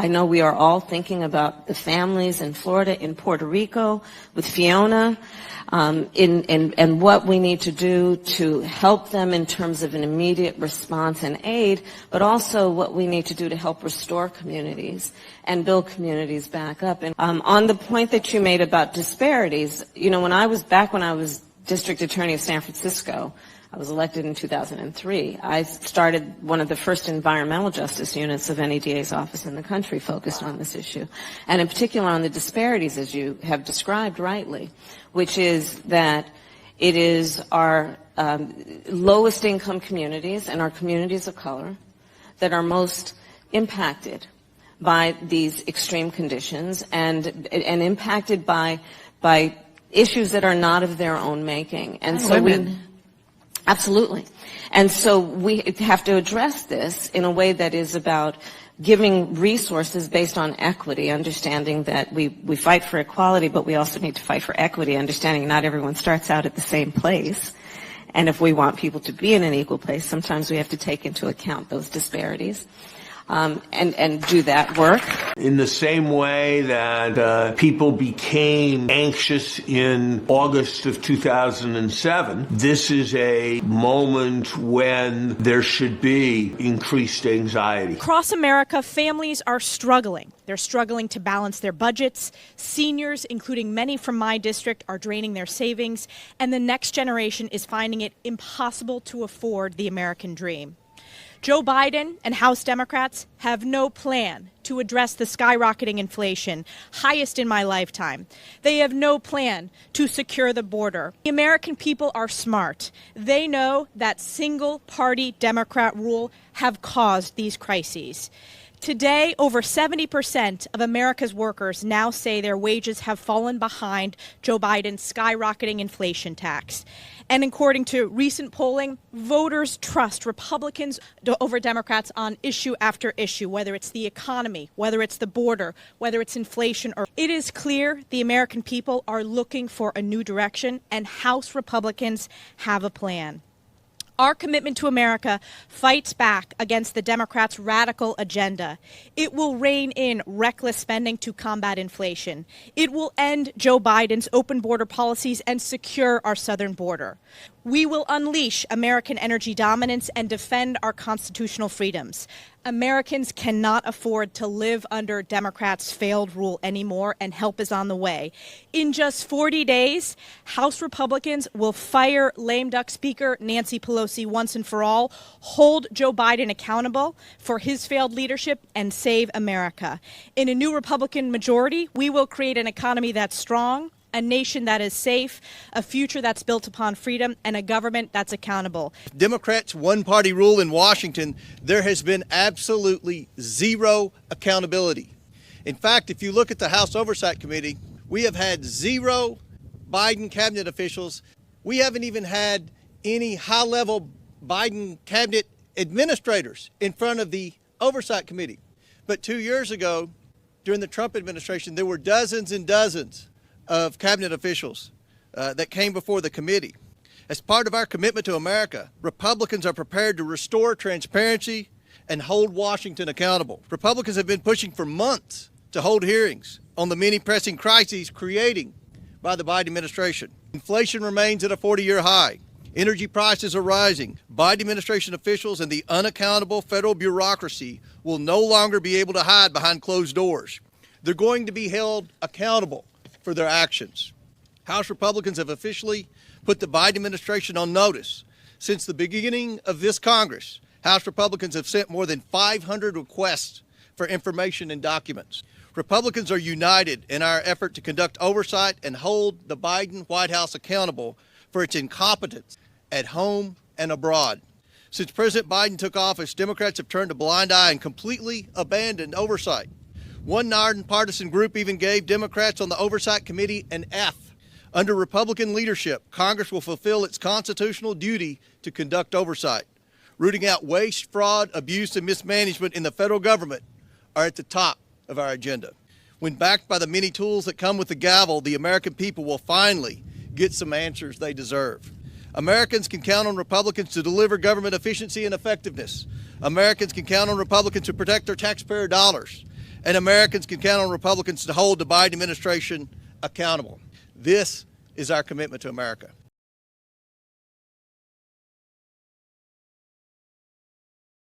I know we are all thinking about the families in Florida, in Puerto Rico, with Fiona, and what we need to do to help them in terms of an immediate response and aid, but also what we need to do to help restore communities and build communities back up. And on the point that you made about disparities, you know, when I was district attorney of San Francisco, I was elected in 2003. I started one of the first environmental justice units of any DA's office in the country focused on this issue, and in particular on the disparities, as you have described rightly, which is that it is our lowest income communities and our communities of color that are most impacted by these extreme conditions and impacted by issues that are not of their own making. And so absolutely. And so we have to address this in a way that is about giving resources based on equity, understanding that we fight for equality, but we also need to fight for equity, understanding not everyone starts out at the same place. And if we want people to be in an equal place, sometimes we have to take into account those disparities. And do that work. In the same way that people became anxious in August of 2007, this is a moment when there should be increased anxiety. Across America, families are struggling. They're struggling to balance their budgets. Seniors, including many from my district, are draining their savings. And the next generation is finding it impossible to afford the American dream. Joe Biden and House Democrats have no plan to address the skyrocketing inflation, highest in my lifetime. They have no plan to secure the border. The American people are smart. They know that single-party Democrat rule have caused these crises. Today, over 70% of America's workers now say their wages have fallen behind Joe Biden's skyrocketing inflation tax. And according to recent polling, voters trust Republicans over Democrats on issue after issue, whether it's the economy, whether it's the border, whether it's inflation. It is clear the American people are looking for a new direction, and House Republicans have a plan. Our commitment to America fights back against the Democrats' radical agenda. It will rein in reckless spending to combat inflation. It will end Joe Biden's open border policies and secure our southern border. We will unleash American energy dominance and defend our constitutional freedoms. Americans cannot afford to live under Democrats' failed rule anymore, and help is on the way. In just 40 days, House Republicans will fire lame duck Speaker Nancy Pelosi once and for all, hold Joe Biden accountable for his failed leadership, and save America. In a new Republican majority, we will create an economy that's strong, a nation that is safe, a future that's built upon freedom, and a government that's accountable. Democrats' one-party rule in Washington, there has been absolutely zero accountability. In fact, if you look at the House Oversight Committee, we have had zero Biden cabinet officials. We haven't even had any high-level Biden cabinet administrators in front of the Oversight Committee. But 2 years ago, during the Trump administration, there were dozens and dozens of cabinet officials that came before the committee. As part of our commitment to America, Republicans are prepared to restore transparency and hold Washington accountable. Republicans have been pushing for months to hold hearings on the many pressing crises created by the Biden administration. Inflation remains at a 40-year high. Energy prices are rising. Biden administration officials and the unaccountable federal bureaucracy will no longer be able to hide behind closed doors. They're going to be held accountable for their actions. House Republicans have officially put the Biden administration on notice. Since the beginning of this Congress, House Republicans have sent more than 500 requests for information and documents. Republicans are united in our effort to conduct oversight and hold the Biden White House accountable for its incompetence at home and abroad. Since President Biden took office, Democrats have turned a blind eye and completely abandoned oversight. One nonpartisan group even gave Democrats on the Oversight Committee an F. Under Republican leadership, Congress will fulfill its constitutional duty to conduct oversight. Rooting out waste, fraud, abuse, and mismanagement in the federal government are at the top of our agenda. When backed by the many tools that come with the gavel, the American people will finally get some answers they deserve. Americans can count on Republicans to deliver government efficiency and effectiveness. Americans can count on Republicans to protect their taxpayer dollars. and Americans can count on Republicans to hold the Biden administration accountable. This is our commitment to America.